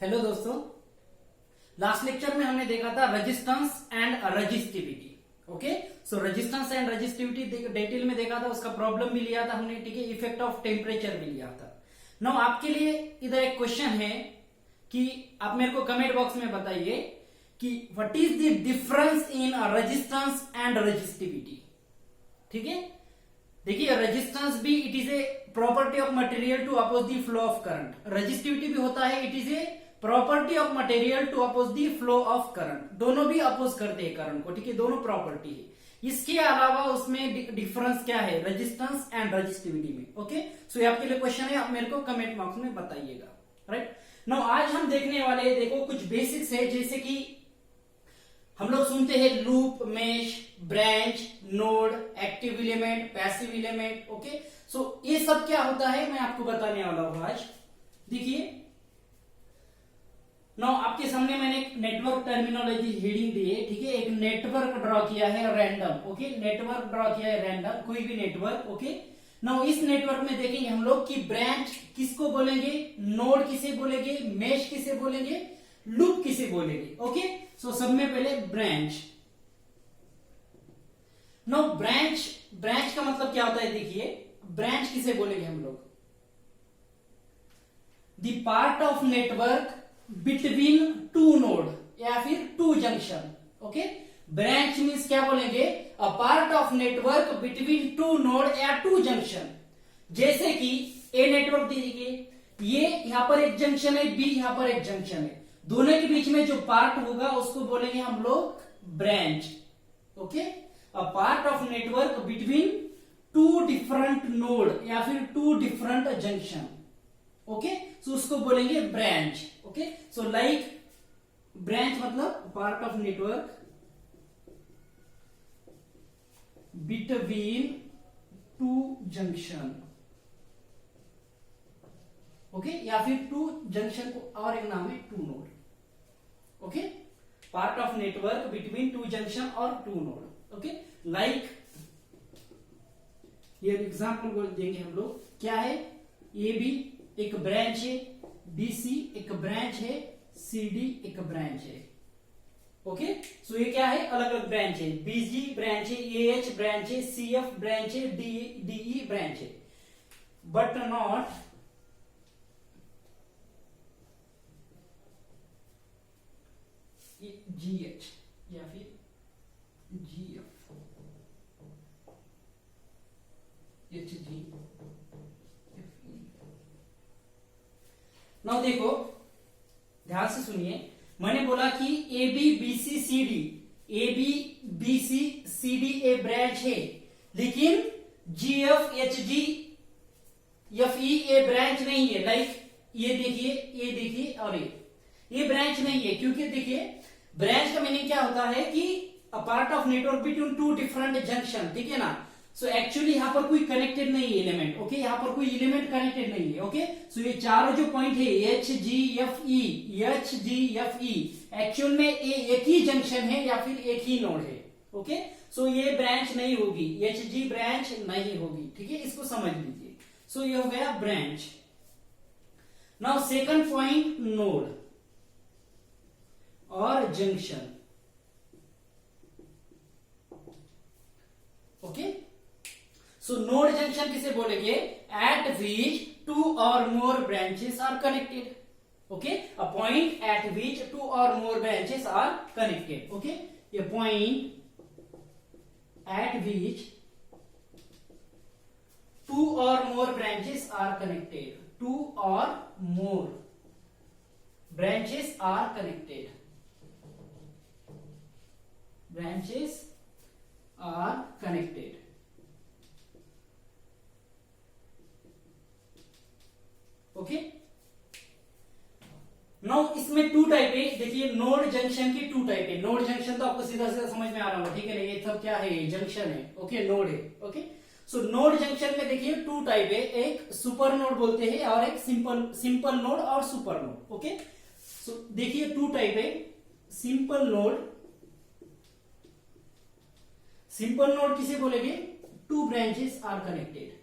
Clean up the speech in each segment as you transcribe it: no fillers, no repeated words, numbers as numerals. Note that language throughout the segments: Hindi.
हेलो दोस्तों, लास्ट लेक्चर में हमने देखा था resistance and resistivity. Okay, so resistance and resistivity detail में देखा था, उसका प्रॉब्लम भी लिया था हमने, ठीक है। इफेक्ट ऑफ टेम्परेचर भी लिया था। नाउ आपके लिए इधर एक क्वेश्चन है कि आप मेरे को कमेंट बॉक्स में बताइए कि what is the difference in resistance and resistivity. ठीक है, देखिए रेजिस्टेंस भी it is a property of material to oppose the flow of current, resistivity भी होता है, it is a property of material to oppose the flow of current. दोनों भी अपोज करते हैं करंट को, ठीक है, दोनों प्रॉपर्टी है। इसके अलावा उसमें डिफरेंस क्या है रेजिस्टेंस एंड रजिस्टिविटी में। ओके, सो ये आपके लिए क्वेश्चन है, आप मेरे को कमेंट बॉक्स में बताइएगा। राइट नाउ आज हम देखने वाले हैं, देखो कुछ बेसिक्स है, जैसे कि हम लोग सुनते हैं loop, mesh, branch, node, active element, passive element. Okay, so ये सब क्या होता है मैं आपको बताने वाला हूं आज। देखिए नाउ आपके सामने मैंने एक नेटवर्क टर्मिनोलॉजी हेडिंग दी है, ठीक है। एक नेटवर्क ड्रॉ किया है रैंडम। ओके, नेटवर्क ड्रॉ किया है रैंडम, कोई भी नेटवर्क। ओके, नाउ इस नेटवर्क में देखेंगे हम लोग कि ब्रांच किसको बोलेंगे, नोड किसे बोलेंगे, मेश किसे बोलेंगे, लूप किसे बोलेंगे। ओके, सो सब में पहले ब्रांच। नाउ ब्रांच का मतलब क्या होता है, देखिए ब्रांच किसे बोलेंगे हम लोग, the part of network between to node या फिर two junction. Okay, branch means क्या बोलेंगे, अ part of network between to node या टू जंक्शन। जैसे कि ए नेटवर्क दीजिए, ये यहां पर एक जंक्शन है, बी यहां पर एक जंक्शन है, दोनों के बीच में जो पार्ट होगा उसको बोलेंगे हम लोग branch. Okay, a part of network between two different node या फिर two different junction. Okay, so उसको बोलेंगे branch. Okay, so like branch मतलब part of network between two junction. Okay, या फिर टू जंक्शन को और एक नाम है two node. Okay, part of network between two junction और टू नोड। ओके, लाइक ये एग्जांपल देंगे हम लोग, क्या है, ए बी एक ब्रांच है, BC एक ब्रांच है, CD एक ब्रांच है। ओके, सो ये क्या है, अलग अलग ब्रांच है, BG ब्रांच है, AH ब्रांच है, CF ब्रांच है, DE ब्रांच है, बट नॉट GH या फिर GF, HG। नाउ देखो ध्यान से सुनिए, मैंने बोला कि AB BC CD, AB BC CD ए ब्रांच है, लेकिन GF HG FE ए ब्रांच नहीं है। लाइक ये देखिए और ये ब्रांच नहीं है, क्योंकि देखिए ब्रांच का मीनिंग क्या होता है कि अ part of network between two different junction, ठीक है ना। सो एक्चुअली यहां पर कोई कनेक्टेड नहीं है एलिमेंट। ओके, यहां पर कोई एलिमेंट कनेक्टेड नहीं है। ओके, सो ये चारों जो पॉइंट है HGFE, HGFE, एक्चुअल में ये एक ही जंक्शन है या फिर एक ही नोड है। ओके, सो ये ब्रांच नहीं होगी, HG ब्रांच नहीं होगी, ठीक है, इसको समझ लीजिए। सो ये हो गया branch. Now second point, node और junction. Okay, so node junction किसे बोलेंगे, at which two or more branches are connected. Okay, a point at which two or more branches are connected. Okay, a point at which two or more branches are connected, two or more branches are connected, branches are connected। Okay, now इसमें टू टाइप है, देखिए नोड जंक्शन की टू टाइप है। नोड जंक्शन तो आपको सीधा सीधा समझ में आ रहा होगा, ठीक है ना, ये सब क्या है, जंक्शन है। ओके, नोड है। ओके, सो नोड जंक्शन में देखिए टू टाइप है, एक सुपर नोड बोलते हैं और एक सिंपल नोड और सुपर नोड। ओके, सो देखिए टू टाइप है, सिंपल नोड। सिंपल नोड किसे बोलेंगे, two branches are connected.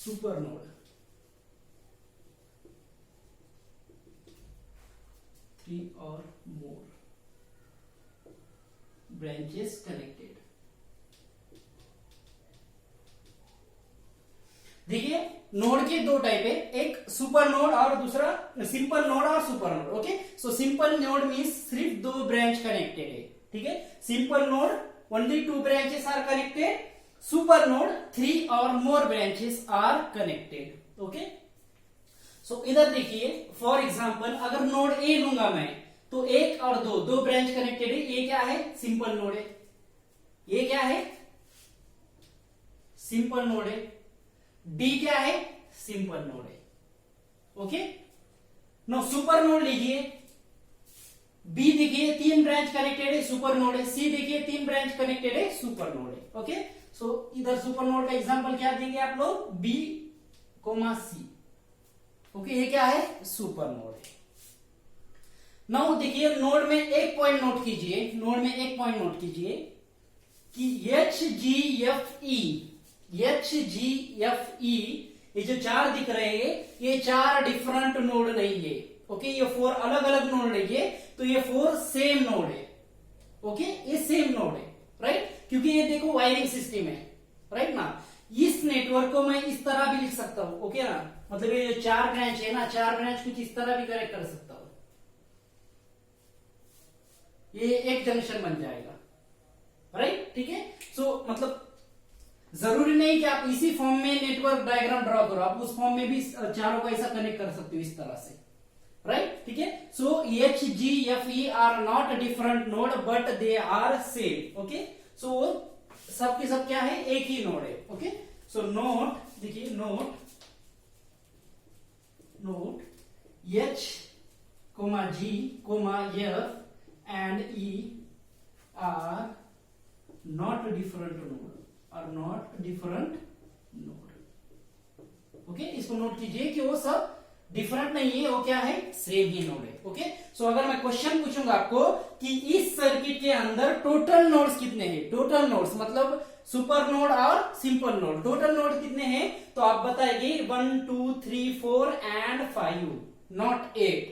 Super node, 3 or more branches connected। देखिए नोड के दो टाइप है, एक सुपर नोड और दूसरा सिंपल नोड और super node. Okay, so simple node means सिर्फ दो ब्रांच कनेक्टेड है, ठीक है। Simple node only 2 branches are connected, super node 3 और more branches are connected. Okay, सो इधर देखिए फॉर एग्जांपल अगर नोड ए लूंगा मैं तो 1 और 2 ब्रांच कनेक्टेड है। ये क्या है? सिंपल नोड है। ये क्या है? सिंपल नोड है। डी क्या है? सिंपल नोड है। ओके, नो सुपर नोड लीजिए। बी देखिए 3 ब्रांच कनेक्टेड है, सुपर नोड है। सी देखिए 3 ब्रांच कनेक्टेड है, सुपर नोड है। ओके, सो इधर सुपर नोड का एग्जांपल क्या देंगे आप लोग? B comma C. ओके, ये क्या है? सुपर नोड है। नाउ देखिए नोड में एक पॉइंट नोट कीजिए, नोड में एक पॉइंट नोट कीजिए कि एच जी एफ ई, ये जो 4 दिख रहे हैं ये 4 डिफरेंट नोड नहीं है। ओके, ये 4 अलग अलग नोड नहीं है, तो ये 4 सेम नोड है। ओके, ये सेम नोड है, राइट, क्योंकि ये देखो वायरिंग सिस्टम है, राइट ना। इस नेटवर्क को मैं इस तरह भी लिख सकता हूं, ओके ना, मतलब ये जो 4 ब्रांच है ना, 4 ब्रांच कुछ इस तरह भी कनेक्ट कर सकता हूं, ये एक जंक्शन बन जाएगा, राइट, ठीक है। सो मतलब जरूरी नहीं कि आप इसी फॉर्म में नेटवर्क डायग्राम ड्रॉ करो, आप उस फॉर्म में भी चारों को ऐसा कनेक्ट कर सकते हो इस तरह से, राइट, ठीक है। So H G F E are not different node but they are same. Okay, so सब के सब क्या है? एक ही नोड है। ओके, सो नोट देखिए, note H comma G comma F and E are not different node। Okay, इसको नोट कीजिए कि वो सब डिफरेंट नहीं है, वो क्या है? सेम ही नोड है। ओके, सो अगर मैं क्वेश्चन पूछूंगा आपको कि इस सर्किट के अंदर टोटल नोड्स कितने हैं, टोटल नोड्स मतलब सुपर नोड और सिंपल नोड, टोटल नोड कितने हैं, तो आप बताएंगे 1 2 3 4 एंड 5, नॉट 8।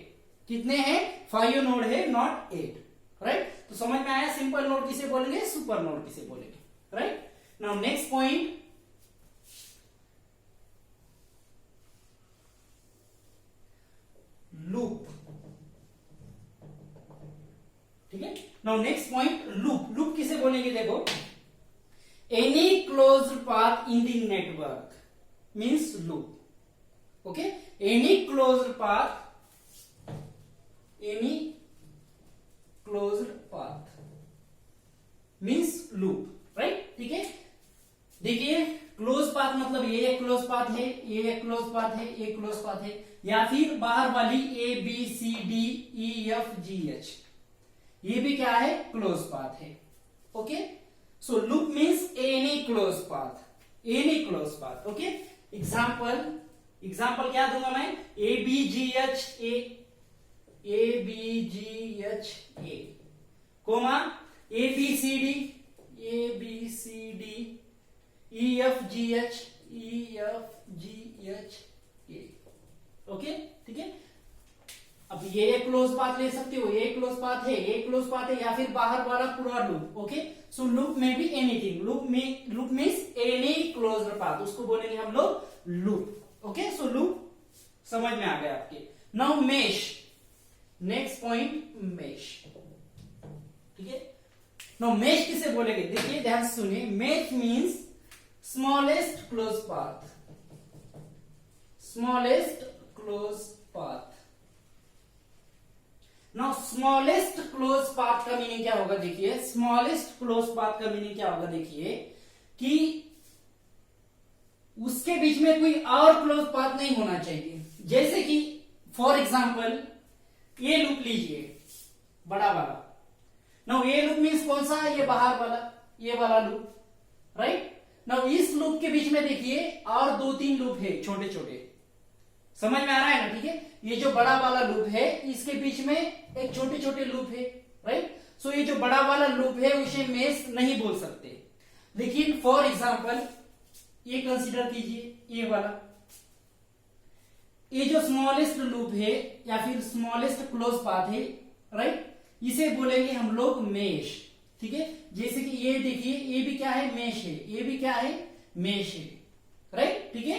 कितने हैं? 5 नोड है, नॉट 8, राइट। तो समझ में आया सिंपल नोड किसे बोलेंगे, सुपर नोड किसे बोलेंगे, right. Now next point, loop, ठीक है। नाउ नेक्स्ट पॉइंट लूप किसे बोलेंगे? देखो, any closed path in the network means loop. Okay, any closed path means loop, right, ठीक है। देखिए क्लोज पाथ मतलब ये एक क्लोज पाथ है, ये एक क्लोज पाथ है, ये क्लोज पाथ है, या फिर बाहर वाली A B C D E F G H, ये भी क्या है? क्लोज पाथ है। Okay, so loop means any close path, any close path. Okay, example क्या दूंगा मैं? A B G H A comma A B C D E F G H A. Okay, ठीक है। अब ये क्लोज पाथ ले सकते हो, ये क्लोज पाथ है, ये क्लोज पाथ है, या फिर बाहर वाला पूरा लूप। ओके, सो लूप में भी anything, loop means any closed path, उसको बोलेंगे हम लोग लूप। ओके, सो लूप समझ में आ गया आपके। Now mesh, next point mesh, ठीक है। नाउ मेश किसे बोलेंगे? देखिए ध्यान से सुनिए, mesh means smallest close path, smallest close path. Now smallest close path का मीनिंग क्या होगा? देखिए स्मॉलेस्ट क्लोज पाथ का मीनिंग क्या होगा? देखिए कि उसके बीच में कोई और क्लोज पाथ नहीं होना चाहिए। जैसे कि फॉर एग्जांपल ये लूप लीजिए, बड़ा वाला। नाउ ये लूप मीन्स कौन सा? ये बाहर वाला, ये वाला लूप, राइट। नाउ इस लूप के बीच में देखिए और 2-3 लूप है छोटे छोटे, समझ में आ रहा है ना? ठीक है, ये जो बड़ा वाला लूप है इसके बीच में एक छोटे छोटे लूप है, राइट। सो ये जो बड़ा वाला लूप है उसे मेश नहीं बोल सकते, लेकिन फॉर एग्जांपल ये कंसीडर कीजिए, ये वाला ये जो स्मॉलेस्ट लूप है या फिर स्मॉलेस्ट क्लोज पाथ है, राइट, इसे बोलेंगे हम लोग मेश। ठीक है, जैसे कि ये देखिए, ये भी क्या है, मेश है, ये भी क्या है, मेश है, राइट। ठीक है,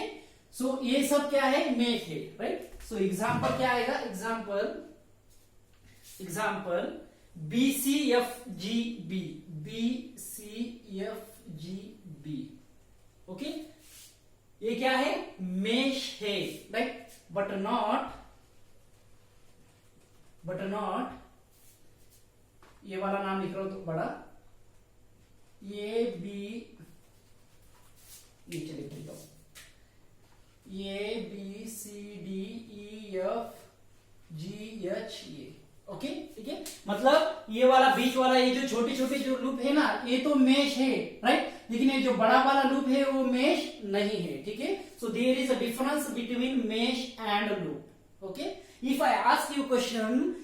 सो ये सब क्या है, मेश है, राइट। सो एग्जाम्पल क्या आएगा, example B C F G B, B C F G B, okay, ये क्या है, मेश है, राइट। बट नॉट ये वाला नाम लिख रहा हूं तो बड़ा, ये बी नीचे लिख देता हूं, ये B C D E F G H A, okay. ठीक है, मतलब ये वाला बीच वाला, ये जो छोटे छोटे जो लूप है ना, ये तो मेश है, राइट, लेकिन ये जो बड़ा वाला लूप है वो मेश नहीं है। ठीक है, so there is a difference between mesh and loop, okay. If I ask you question,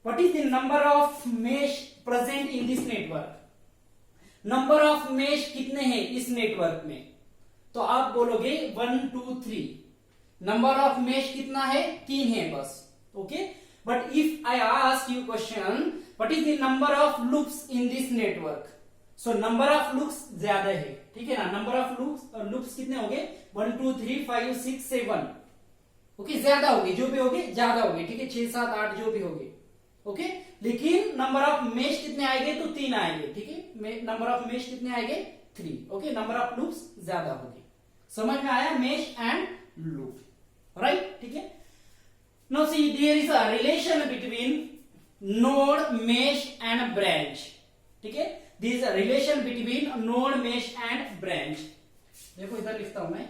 what is the number of mesh present in this network, number of mesh कितने हैं इस नेटवर्क में, तो आप बोलोगे 1 2 3। नंबर ऑफ मेश कितना है, 3 है बस, okay. But if I ask you question, what is the number of loops in this network, so number of loops ज्यादा है, ठीक है ना। नंबर ऑफ लूप्स कितने हो गए, 1 2 3 5 6 7, ओके, ज्यादा हो गए, जो भी हो गए ज्यादा हो गए, ठीक है, 6 7 8 जो भी हो गए, ओके। लेकिन नंबर ऑफ मेश कितने आएंगे, तो 3 आएंगे, ठीक है। नंबर ऑफ मेश कितने आएंगे, 3, ओके। नंबर ऑफ लूप्स ज्यादा होगी। समझ में आया, मेश एंड लूप, राइट। ठीक है, now see there is a relation between node, mesh and branch, ठीक है। This is a relation between node, mesh and branch. देखो इधर लिखता हूं मैं,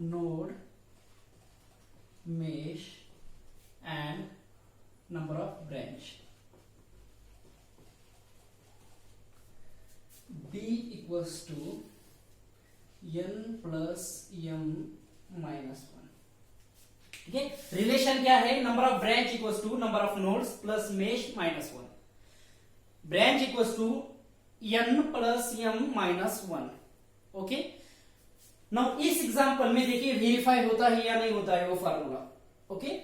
node, mesh and number of branch, b equals to n plus m minus 1, ठीक है। रिलेशन क्या है, number of branch equals to number of nodes plus mesh minus 1, branch equals to n plus m minus 1, okay. Now इस एग्जांपल में देखिए वेरीफाई होता है या नहीं होता है वो फार्मूला, ओके।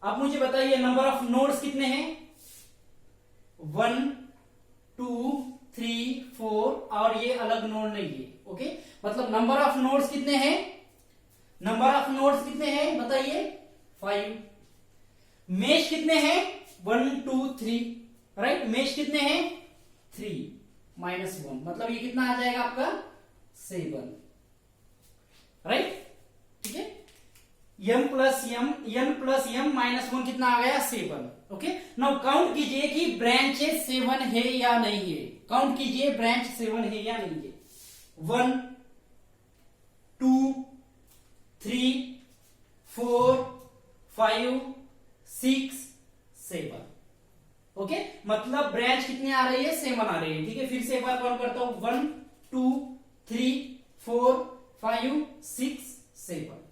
आप मुझे बताइए नंबर ऑफ नोड्स कितने हैं, 1 2 3 4, और ये अलग नोड नहीं है, ओके। मतलब नंबर ऑफ नोड्स कितने हैं, नंबर ऑफ नोड्स कितने हैं बताइए, 5। मेश कितने हैं, 1 2 3, राइट। मेश कितने हैं, 3 माइनस 1, मतलब ये कितना आ जाएगा आपका, 7, राइट। ठीक है, n प्लस m माइनस 1 कितना आ गया, 7, ओके। नाउ काउंट कीजिए कि ब्रांचेस 7 है या नहीं है, काउंट कीजिए ब्रांच 7 है या नहीं है। 1 2 3 4 5 6 7, ओके। मतलब ब्रांच कितनी आ रही है, 7 आ रही है, ठीक है। फिर से एक बार काउंट करता हूं, 1 2 3 4 5 6 7,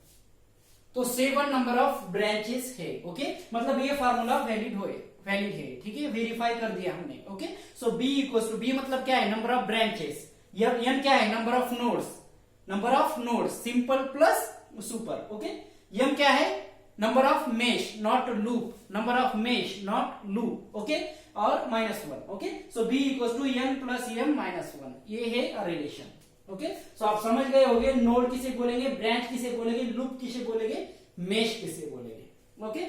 तो 7 नंबर ऑफ ब्रांचेस है, ओके। मतलब ये फार्मूला वैलिड है, ठीक है, वेरीफाई कर दिया हमने, okay. So b equals to, B मतलब क्या है, नंबर ऑफ ब्रांचेस, n क्या है, number of nodes, simple plus super, okay. m क्या है, number of mesh not loop, number of mesh not loop, okay, और minus 1, okay. So b equals to n plus m minus 1, ये है रिलेशन, ओके। सो आप समझ गए होंगे नोड किसे बोलेंगे, ब्रांच किसे बोलेंगे, लूप किसे बोलेंगे, मेश किसे बोलेंगे, okay.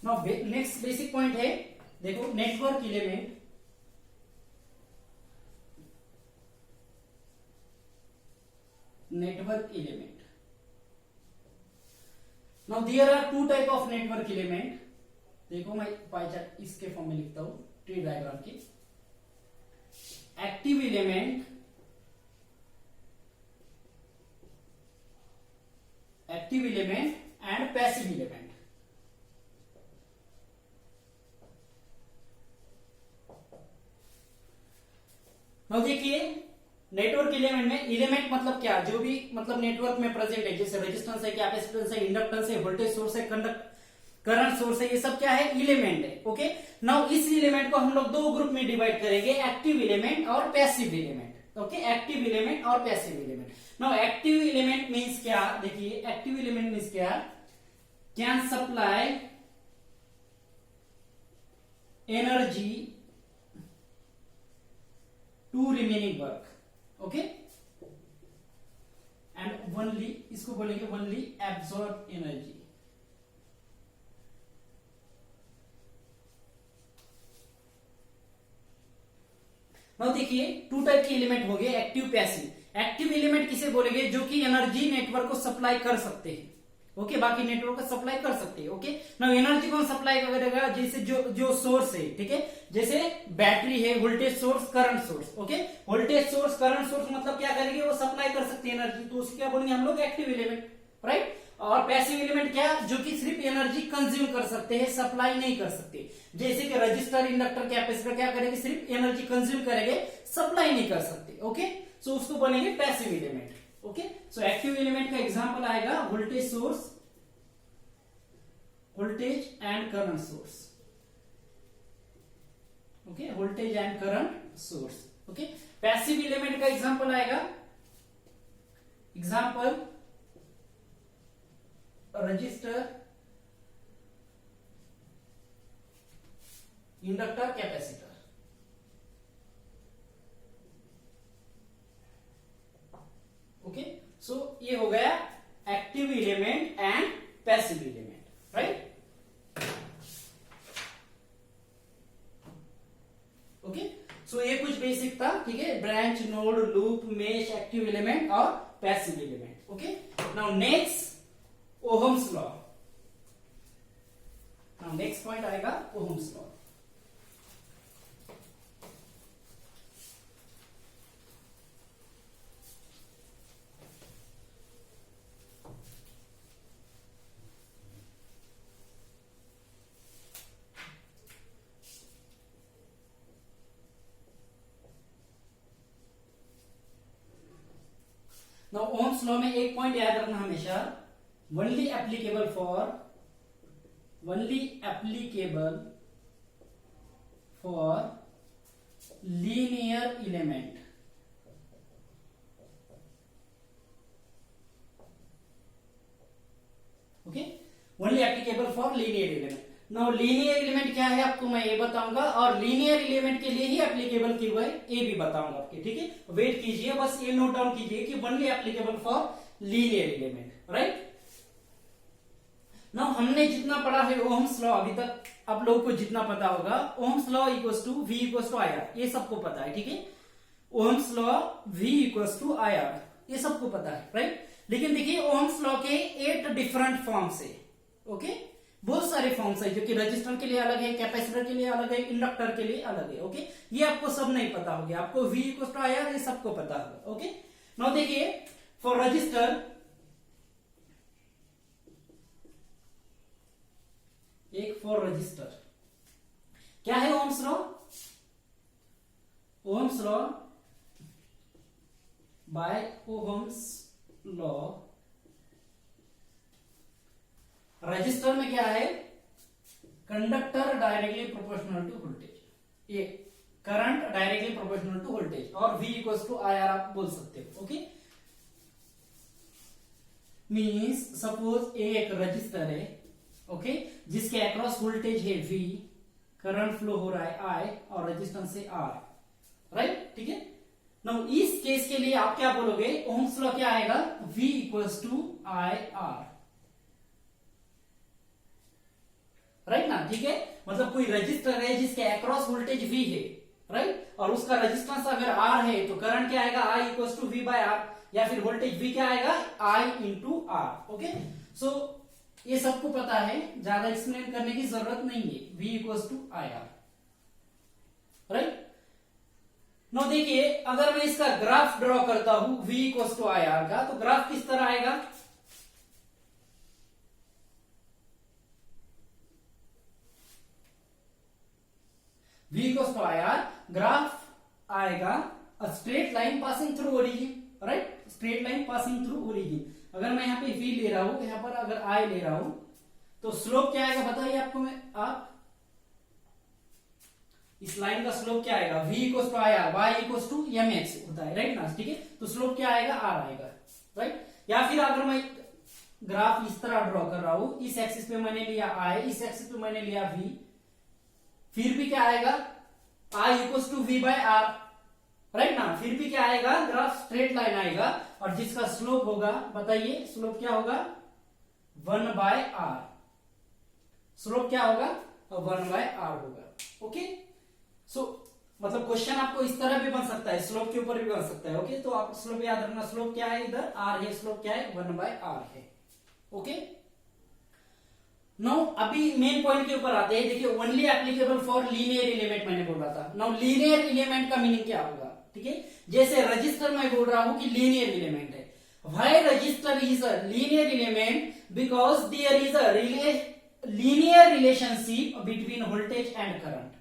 Now next basic point है, देखो network element, network element. Now there are two type of network element. देखो मैं पाई चार्ट इसके फॉर्म में लिखता हूं, ट्री डायग्राम के, active element, and passive element. Now देखिए नेटवर्क एलिमेंट में एलिमेंट मतलब क्या, जो भी मतलब नेटवर्क में प्रेजेंट है, जैसे रेजिस्टेंस है, कैपेसिटेंस है, इंडक्टेंस है, वोल्टेज सोर्स है, करंट सोर्स है, ये सब क्या है, एलिमेंट है। ओके, नाउ इस एलिमेंट को हम लोग दो ग्रुप में डिवाइड करेंगे, एक्टिव एलिमेंट और passive element. Okay, active element और passive element. Now active element means क्या, देखिए एक्टिव एलिमेंट मींस क्या, can supply energy to remaining work. Okay, and only, इसको बोलेंगे ओनली एब्सॉर्ब एनर्जी। नाउ देखिए टू टाइप के एलिमेंट हो गए, एक्टिव पैसिव। एक्टिव एलिमेंट किसे बोलेंगे, जो कि एनर्जी नेटवर्क को सप्लाई कर सकते हैं। ओके, बाकी नेटवर्क को सप्लाई कर सकते हैं। ओके, नाउ एनर्जी कौन सप्लाई करेगा, जैसे जो सोर्स है, ठीक है, जैसे बैटरी है, voltage source, current source. Okay, voltage source, current source मतलब क्या करेंगे, वो सप्लाई कर सकते हैं एनर्जी, तो उसको क्या बोलेंगे हम लोग, एक्टिव एलिमेंट, राइट। और पैसिव एलिमेंट क्या, जो कि सिर्फ एनर्जी कंज्यूम कर सकते हैं, सप्लाई नहीं कर सकते। जैसे कि रजिस्टर, इंडक्टर, कैपेसिटर क्या करेंगे, सिर्फ एनर्जी कंज्यूम करेंगे, सप्लाई नहीं कर सकते। ओके, सो उसको बोलेंगे passive element. Okay, so active element का एग्जांपल आएगा voltage source, voltage and current source. Okay, voltage and current source. Okay, passive element का एग्जांपल आएगा, example resistor, inductor, capacitor. Okay, so ये हो गया active element and passive element, right. Okay, so ये कुछ बेसिक था, ठीक है, branch, node, loop, mesh, active element और passive element. Okay, now next ohm's law. Now next point आएगा Ohm's law. Now Ohm's law में एक पॉइंट याद रखना हमेशा, only applicable for linear element. Okay, only applicable for linear element. Now linear element क्या है आपको मैं ये बताऊंगा, और लीनियर एलिमेंट के लिए ही एप्लीकेबल की हुआ है ये भी बताऊंगा आपके, ठीक है। वेट कीजिए, बस ये नोट डाउन कीजिए कि only applicable for linear element, right. Now हमने जितना पढ़ा है ओहम्स लॉ अभी तक, आप लोगों को जितना पता होगा, Ohm's law equals to V equals to IR, ये सबको पता है, ठीक है। Ohm's law V equals to IR, ये सबको पता है, राइट। लेकिन देखिए ओहम्स लॉ के 8 डिफरेंट फॉर्म्स है। ओके, बहुत सारे फॉर्म्स है, जो कि रजिस्टर के लिए अलग है, कैपेसिटर के लिए अलग है, इंडक्टर के लिए अलग है। ओके, ये आपको सब नहीं पता होगा, आपको V इक्वल्स टू IR ये सबको पता होगा। ओके, नाउ देखिए फॉर रजिस्टर, एक फॉर रजिस्टर क्या है ohm's law, ohm's law by ohm's law, resistor में क्या है, conductor directly proportional to voltage, ये current directly proportional to voltage, और V इक्वल्स टू IR आप बोल सकते हो। ओके, मीन्स सपोज एक रजिस्टर है, ओके, जिसके अक्रॉस वोल्टेज है V, करंट फ्लो हो रहा है I, और रेजिस्टेंस है R, राइट, ठीक है। नाउ इस केस के लिए आप क्या बोलोगे, ओम्स लॉ क्या आएगा, V equals to IR, right ना, ठीक है। मतलब कोई रजिस्टर है जिसके अक्रॉस वोल्टेज V है, राइट, और उसका रेजिस्टेंस अगर R है, तो करंट क्या आएगा, I equals to V by R, या फिर वोल्टेज V क्या आएगा, I into R। Okay, so ये सबको पता है, ज्यादा एक्सप्लेन करने की जरूरत नहीं है, V equals to IR, right. No देखिए अगर मैं इसका ग्राफ ड्रॉ करता हूं V इक्वल्स टू IR का, तो ग्राफ किस तरह आएगा, V equals to IR, graph आएगा straight line passing through origin, right, straight line passing through origin. अगर मैं यहाँ पे v ले रहा हूं, यहाँ पर अगर I ले रहा हूं, तो स्लोप क्या आएगा बताइए आपको, आप इस लाइन का स्लोप क्या आएगा, v equal to I R, Y equal to M X होता है, राइट ना, ठीक है। तो स्लोप क्या आएगा, r आएगा, राइट। या फिर अगर मैं ग्राफ इस तरह ड्रॉ कर रहा हूं, इस एक्सिस पे मैंने लिया i, इस एक्सिस पे मैंने लिया v, फिर भी क्या आएगा, i equal to v by R, right ना, फिर भी क्या आएगा, ग्राफ स्ट्रेट लाइन आएगा, और जिसका स्लोप होगा, बताइए स्लोप क्या होगा, 1 बाय आर, स्लोप क्या होगा, 1 बाय आर होगा, ओके। सो मतलब क्वेश्चन आपको इस तरह भी बन सकता है, स्लोप के ऊपर भी बन सकता है, ओके। तो आप स्लोप याद रखना, स्लोप क्या है, इधर आर है, स्लोप क्या है, 1 बाय आर है, ओके। नाउ अभी मेन पॉइंट के ऊपर आते हैं, देखिए only applicable for linear element मैंने बोला था। नाउ लीनियर एलिमेंट का मीनिंग क्या होगा, ठीक है। जैसे रजिस्टर मैं बोल रहा हूं कि लीनियर एलिमेंट है, why resistor is a linear element, because there is a linear relationship between voltage and current,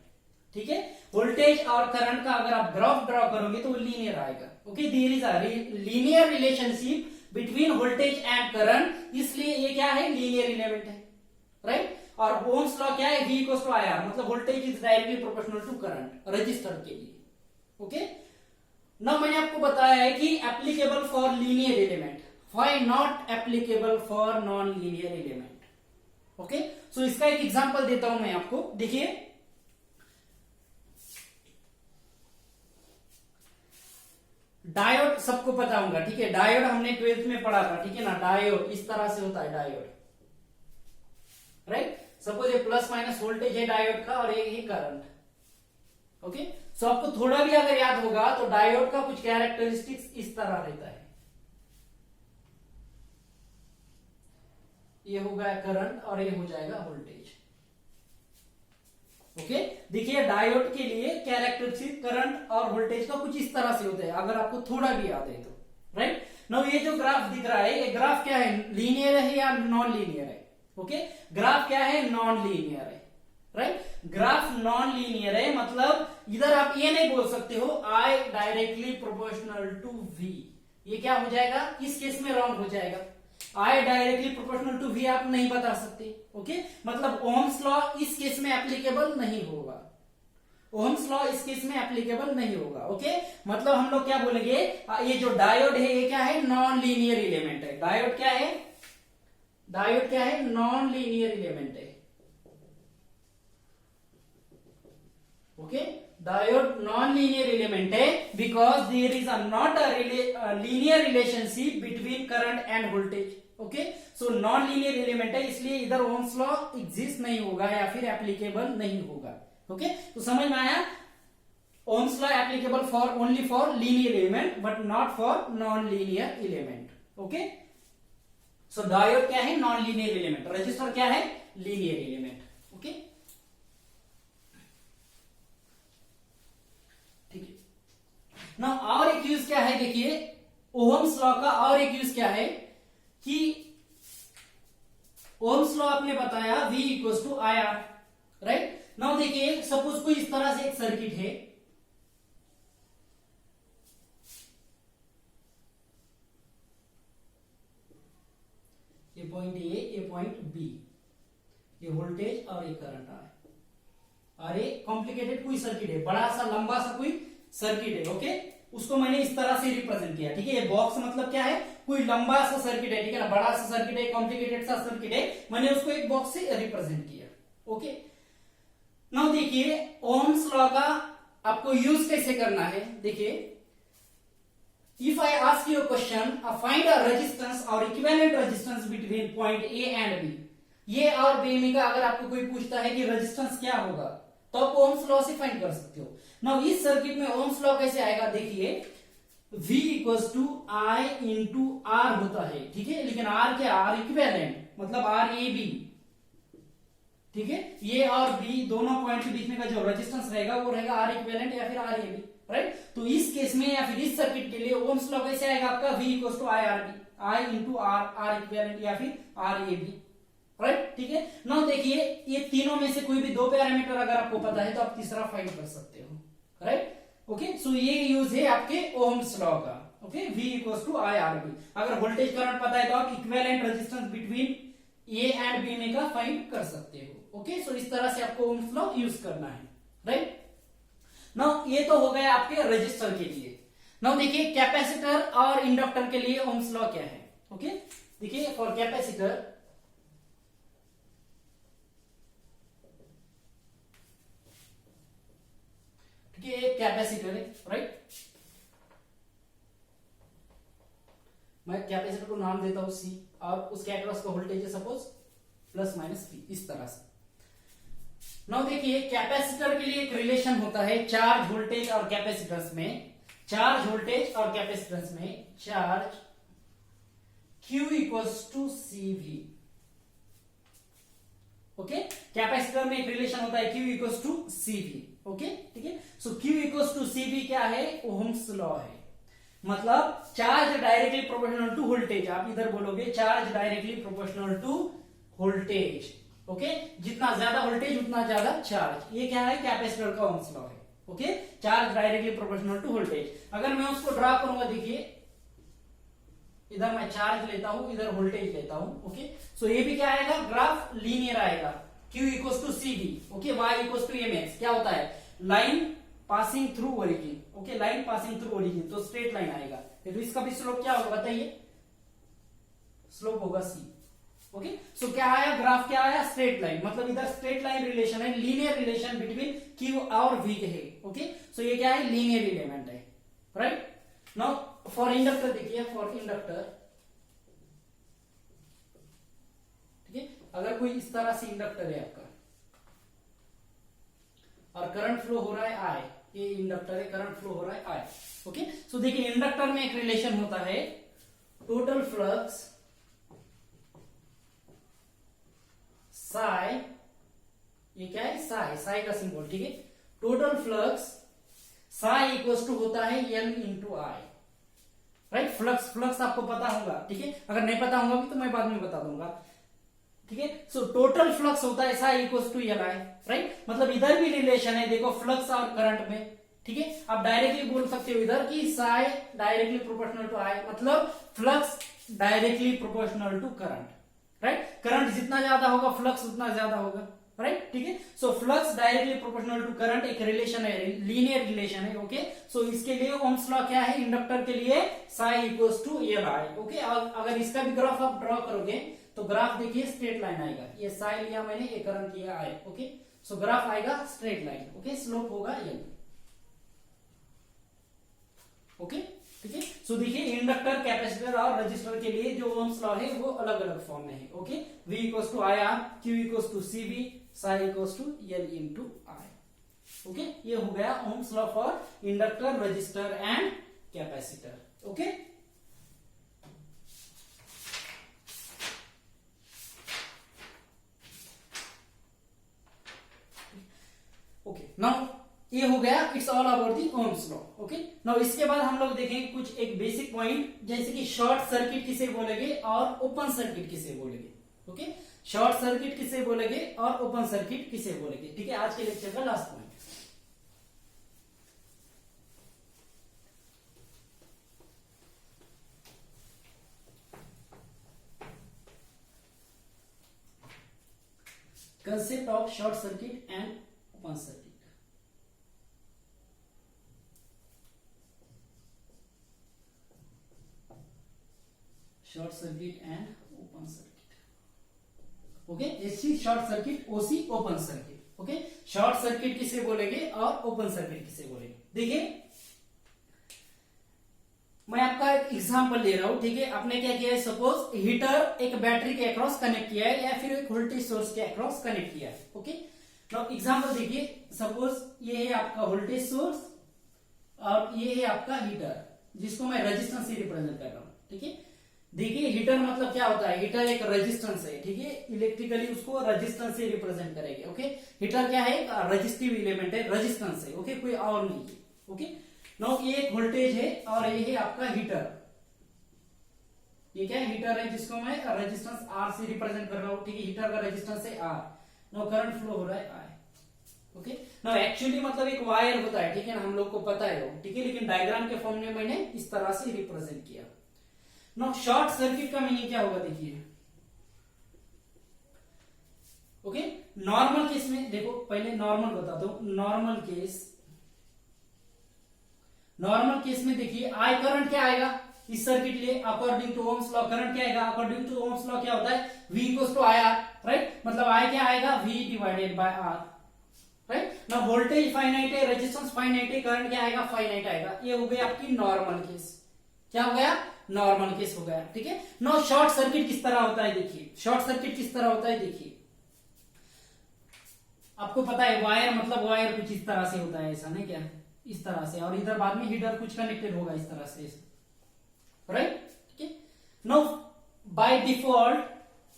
ठीक है। वोल्टेज और करंट का अगर आप ग्राफ ड्रॉ करोगे तो वो लीनियर आएगा, okay. There is a linear relationship between voltage and current, इसलिए ये क्या है, लीनियर एलिमेंट है, राइट। और ओम्स लॉ क्या है, V equal to I R, मतलब voltage is directly proportional to current resistor के लिए, ओके। नाउ मैंने आपको बताया है कि applicable for linear element, why not applicable for non linear element, okay. So इसका एक एग्जांपल देता हूं मैं आपको, देखिए डायोड सबको पता होगा, ठीक है, डायोड हमने 12th में पढ़ा था, ठीक है ना। डायोड इस तरह से होता है, डायोड, राइट। सपोज ये प्लस माइनस वोल्टेज है डायोड का, और ये करंट, ओके। सो आपको थोड़ा भी अगर याद होगा तो डायोड का कुछ कैरेक्टरिस्टिक्स इस तरह रहता है, ये होगा करंट और ये हो जाएगा वोल्टेज, ओके। देखिए डायोड के लिए कैरेक्टरिस्टिक करंट और वोल्टेज का कुछ इस तरह से होता है, अगर आपको थोड़ा भी याद है तो, राइट। नाउ ये जो ग्राफ दिख रहा है, ये ग्राफ क्या है, लीनियर है या नॉन लीनियर है, ओके। ग्राफ क्या है, नॉन लीनियर है, राइट। ग्राफ नॉन लीनियर है, मतलब इधर आप ये नहीं बोल सकते हो I directly proportional to V, ये क्या हो जाएगा, इस केस में रॉन्ग हो जाएगा। I directly proportional to V आप नहीं बता सकते, ओके। मतलब ओम्स लॉ इस केस में एप्लीकेबल नहीं होगा, ओम्स लॉ इस केस में एप्लीकेबल नहीं होगा, ओके। मतलब हम लोग क्या बोलेंगे, ये जो डायोड है ये क्या है, नॉन लीनियर एलिमेंट है। डायोड क्या है, डायोड क्या है, नॉन लीनियर एलिमेंट है, okay. Diode non linear element है because there is not a linear relationship between current and voltage, okay. So non linear element है, इसलिए इधर ओम्स लॉ एग्जिस्ट नहीं होगा या फिर एप्लीकेबल नहीं होगा, ओके। तो समझ में आया, Ohm's law applicable for only for linear element but not for non linear element, okay. So diode क्या है, नॉन लीनियर एलिमेंट, रजिस्टर क्या है, लीनियर एलिमेंट, ओके, ठीक है। नाउ और एक यूज क्या है, देखिए ओहम्स लॉ का और एक यूज क्या है कि ओहम्स लॉ आपने बताया V equal to I R, right. Now देखिए सपोज कोई इस तरह से एक सर्किट है, ये पॉइंट ए, ये पॉइंट बी, ये वोल्टेज और ये करंट आ है, और ये कॉम्प्लिकेटेड कोई सर्किट है, बड़ा सा लंबा सा कोई सर्किट है, ओके। उसको मैंने इस तरह से रिप्रेजेंट किया, ठीक है। ये बॉक्स मतलब क्या है, कोई लंबा सा सर्किट है, ठीक है ना, बड़ा सा सर्किट है, कॉम्प्लिकेटेड सा सर्किट है, मैंने उसको एक बॉक्स से रिप्रेजेंट किया, ओके। नाउ देखिए ओम्स लॉ का आपको यूज कैसे करना है, देखिए if I ask you a question, find a resistance or equivalent resistance between point A and B, ये और B में का अगर आपको कोई पूछता है कि रेजिस्टेंस क्या होगा, तो आप ओम्स लॉ से फाइंड कर सकते हो। नाउ इस सर्किट में ओम्स लॉ कैसे आएगा, देखिए V equals to I into R होता है, ठीक है, लेकिन R क्या, R इक्विवेलेंट, मतलब R ए बी, ठीक है। ये और B दोनों पॉइंट के बीच में का जो रेजिस्टेंस रहेगा वो रहेगा R इक्विवेलेंट या फिर R ए बी, राइट। तो इस केस में या फिर इस सर्किट के लिए ओम्स लॉ कैसे आएगा आपका, V equals to I R B, I into R, R equivalent या फिर R ए बी, राइट, ठीक है। नाउ देखिए ये तीनों में से कोई भी दो पैरामीटर अगर आपको पता है तो आप तीसरा फाइंड कर सकते हो, राइट। ओके, सो ये यूज है आपके ओम्स लॉ का। Okay, V equals to I R B. अगर वोल्टेज करंट पता है तो आप equivalent resistance between A and B में का फाइंड कर सकते हो। ओके, सो इस तरह से आपको ओम्स लॉ यूज करना है, राइट। नाउ ये तो हो गया आपके रजिस्टर के लिए। नाउ देखिए कैपेसिटर और इंडक्टर के लिए ओम्स लॉ क्या है। ओके, देखिए फॉर कैपेसिटर, ठीक है, एक कैपेसिटर है, राइट। मैं कैपेसिटर को नाम देता हूं C और उसके अक्रॉस का वोल्टेज है सपोज प्लस माइनस V, इस तरह से। नाउ देखिए कैपेसिटर के लिए एक रिलेशन होता है चार्ज वोल्टेज और कैपेसिटेंस में। चार्ज वोल्टेज और कैपेसिटेंस में charge Q equals to CV। Okay, capacitor में एक रिलेशन होता है Q equals to CV। Okay, ठीक है, so Q equals to CV क्या है, ओहम्स लॉ है। मतलब charge directly proportional to voltage, आप इधर बोलोगे charge directly proportional to voltage. Okay, जितना ज्यादा वोल्टेज उतना ज्यादा चार्ज, ये क्या है, कैपेसिटर का ओहम्स लॉ है। Okay, charge directly proportional to voltage. अगर मैं उसको ड्रा करूंगा, देखिए इधर मैं चार्ज लेता हूं, इधर वोल्टेज लेता हूं। ओके, सो ये भी क्या आएगा, ग्राफ लीनियर आएगा। Q equals to CD, okay, Y equals to mx, क्या होता है, line passing through origin. Okay, line passing through origin, तो स्ट्रेट लाइन आएगा। तो इसका भी स्लोप क्या होगा बताइए, स्लोप होगा C। ओके, सो क्या आया, ग्राफ क्या आया, स्ट्रेट लाइन। मतलब इधर स्ट्रेट लाइन रिलेशन है, लीनियर रिलेशन बिटवीन Q और V है। ओके, सो ये क्या है, लीनियर एलिमेंट है, राइट। नाउ फॉर इंडक्टर देखिए, फॉर इंडक्टर, ठीक है, अगर कोई इस तरह से इंडक्टर है आपका और करंट फ्लो हो रहा है I, ये इंडक्टर है, करंट फ्लो हो रहा है I। ओके, सो देखिए इंडक्टर में एक रिलेशन होता है टोटल फ्लक्स साई, ये क्या है, साई का सिंबल, ठीक है। Total flux psi equals to होता है L into I, right. Flux आपको पता होगा, ठीक है, अगर नहीं पता होगा भी तो मैं बाद में बता दूंगा, ठीक है। सो टोटल फ्लक्स होता है psi equals to L I, right. मतलब इधर भी रिलेशन है, देखो फ्लक्स और करंट में, ठीक है। आप डायरेक्टली बोल सकते हो इधर कि psi directly proportional to I, मतलब flux directly proportional to current, right. Current जितना ज्यादा होगा फ्लक्स उतना ज्यादा होगा, राइट, ठीक है। So flux directly proportional to current एक रिलेशन है, लीनियर रिलेशन है। ओके, सो इसके लिए ओम्स लॉ क्या है, इंडक्टर के लिए psi equals to L I. Okay, और अगर इसका भी ग्राफ आप ड्रॉ करोगे तो ग्राफ देखिए स्ट्रेट लाइन आएगा, ये साई लिया मैंने, ये करंट लिया आई। ओके, सो ग्राफ आएगा स्ट्रेट लाइन। ओके, स्लोप होगा L। ओके, ठीक है। सो देखिए इंडक्टर, कैपेसिटर और रजिस्टर के लिए जो ओम्स लॉ है वो अलग अलग फॉर्म में है। Okay, V equals to I R, Q equals to CV, psi equals to L into I. Okay, ये हो गया Ohm's law for inductor, resistor and capacitor. Okay, okay, now ये हो गया, it's all about the Ohm's law. Okay, now इसके बाद हम लोग देखेंगे कुछ एक बेसिक पॉइंट, जैसे कि शॉर्ट सर्किट किसे बोलेंगे और ओपन सर्किट किसे बोलेंगे। ओके, शॉर्ट सर्किट किसे बोलेंगे और ओपन सर्किट किसे बोलेंगे, ठीक है, आज के लेक्चर का last point. Concept of short circuit and open circuit. Short circuit and open circuit. Okay, SC short circuit, OC open circuit. Okay, short circuit किसे बोलेंगे और ओपन सर्किट किसे बोलेंगे। देखिए मैं आपका एक एग्जांपल ले रहा हूं, ठीक है। आपने क्या किया है, सपोज हीटर एक बैटरी के अक्रॉस कनेक्ट किया है या फिर एक वोल्टेज सोर्स के अक्रॉस कनेक्ट किया है। ओके, नाउ एग्जांपल देखिए, सपोज ये है आपका वोल्टेज सोर्स और ये है आपका हीटर, जिसको मैं रेजिस्टेंस से रिप्रेजेंट कर रहा हूं, ठीक है। देखिए हीटर मतलब क्या होता है, हीटर एक रेजिस्टेंस है, ठीक है, इलेक्ट्रिकली उसको रेजिस्टेंस से रिप्रेजेंट करेंगे। ओके, हीटर क्या है, रेजिस्टिव एलिमेंट है, रेजिस्टेंस है। ओके, कोई और नहीं है। ओके, नाउ ये एक वोल्टेज है और ये है आपका हीटर, ये क्या है, हीटर है, जिसको मैं रेजिस्टेंस R से रिप्रेजेंट कर रहा हूं, ठीक है। हीटर का रेजिस्टेंस है R। नाउ करंट फ्लो हो रहा है I। ओके ना, एक्चुअली मतलब एक वायर होता है, ठीक है ना, हम लोग को पता है वो, ठीक है, लेकिन डायग्राम के फॉर्म में मैंने इस तरह से रिप्रेजेंट किया। ना शॉर्ट सर्किट का मीनिंग क्या होगा देखिए। ओके, नॉर्मल केस में देखो, पहले नॉर्मल बता दो। नॉर्मल केस में देखिए आई करंट क्या आएगा इस सर्किट लिए, according to Ohm's law current क्या आएगा, अकॉर्डिंग टू ओम्स लॉ क्या होता है, V equals to I R, right, मतलब आई क्या आएगा, V divided by R, right ना। वोल्टेज फाइनाइट है, रेजिस्टेंस फाइनाइट है, करंट क्या आएगा, फाइनाइट आएगा। ये हो गई आपकी नॉर्मल केस। क्या हो गया, नॉर्मल केस हो गया, ठीक है। नो शॉर्ट सर्किट किस तरह होता है देखिए, शॉर्ट सर्किट किस तरह होता है देखिए, आपको पता है वायर मतलब वायर कुछ इस तरह से होता है, ऐसा नहीं क्या, इस तरह से, और इधर बाद में हीटर कुछ कनेक्टेड होगा इस तरह से, राइट, ठीक है। नो बाय डिफॉल्ट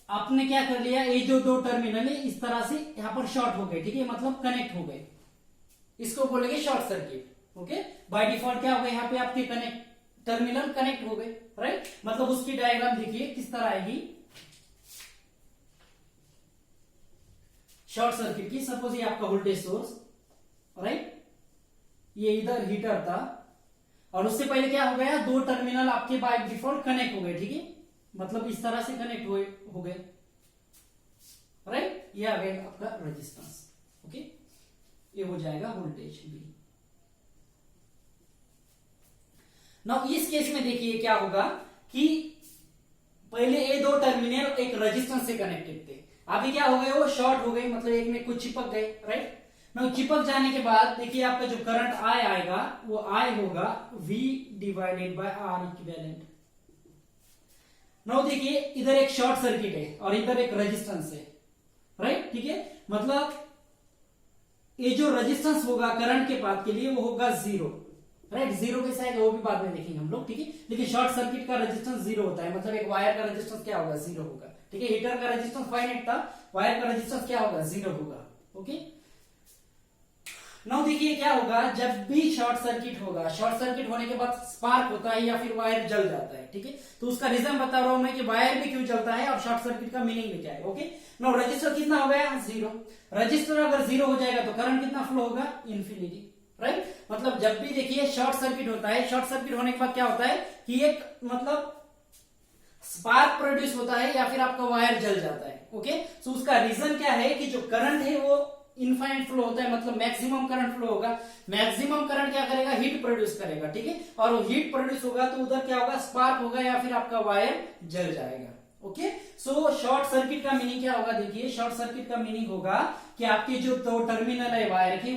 आपने क्या कर लिया, ये जो दो टर्मिनल है इस तरह से यहां पर शॉर्ट हो गए, ठीक है, मतलब कनेक्ट हो गए, इसको बोलेंगे short circuit. Okay, by default क्या हो गया, यहाँ पे आपके कनेक्ट टर्मिनल कनेक्ट हो गए, राइट, मतलब उसकी डायग्राम देखिए किस तरह आएगी शॉर्ट सर्किट की। सपोज ये आपका वोल्टेज सोर्स, राइट, ये इधर हीटर था, और उससे पहले क्या हो गया, दो टर्मिनल आपके बाय डिफॉल्ट कनेक्ट हो गए, ठीक है, मतलब इस तरह से कनेक्ट हो गए, राइट, ये आ गया आपका रेजिस्टेंस। ओके, ये हो जाएगा वोल्टेज भी। नाउ इस केस में देखिए क्या होगा कि पहले ये दो टर्मिनल एक रेजिस्टेंस से कनेक्टेड थे, अभी क्या हो गए, वो शॉर्ट हो गए, मतलब एक में कुछ चिपक गए, राइट। नाउ चिपक जाने के बाद देखिए आपका जो करंट आई आएगा वो आई होगा V divided by R equivalent. Now देखिए इधर एक शॉर्ट सर्किट है और इधर एक रेजिस्टेंस है, राइट, ठीक है, मतलब ये जो रेजिस्टेंस होगा करंट के पाथ के लिए वो होगा जीरो, राइट, जीरो कैसे आएगा वो भी बाद में देखेंगे हम लोग, ठीक है, लेकिन शॉर्ट सर्किट का रेजिस्टेंस जीरो होता है, मतलब एक वायर का रेजिस्टेंस क्या होगा, जीरो होगा, ठीक है। हीटर का रेजिस्टेंस फाइनाइट था, वायर का रेजिस्टेंस क्या होगा, जीरो होगा। ओके, नाउ देखिए क्या होगा, जब भी शॉर्ट सर्किट होगा, शॉर्ट सर्किट होने के बाद स्पार्क होता है या फिर वायर जल जाता है, ठीक है, तो उसका रीजन बता रहा हूं मैं कि वायर भी क्यों जलता है और शॉर्ट सर्किट का मीनिंग भी क्या है। ओके, नाउ रजिस्टर कितना हो गया, जीरो। रजिस्टर अगर जीरो हो जाएगा तो करंट कितना फ्लो होगा, इन्फिनिटी, राइट, मतलब जब भी देखिए शॉर्ट सर्किट होता है, शॉर्ट सर्किट होने के बाद क्या होता है कि एक मतलब स्पार्क प्रोड्यूस होता है या फिर आपका वायर जल जाता है। ओके, तो उसका रीजन क्या है कि जो करंट है वो इनफाइनाइट फ्लो होता है, मतलब मैक्सिमम करंट फ्लो होगा। मैक्सिमम करंट क्या करेगा, हीट प्रोड्यूस करेगा, ठीक है, और वो हीट प्रोड्यूस होगा तो उधर क्या होगा, स्पार्क होगा या फिर आपका वायर जल जाएगा। ओके, सो शॉर्ट सर्किट का मीनिंग क्या होगा देखिए, शॉर्ट सर्किट का मीनिंग होगा कि आपके जो दो टर्मिनल है वायर के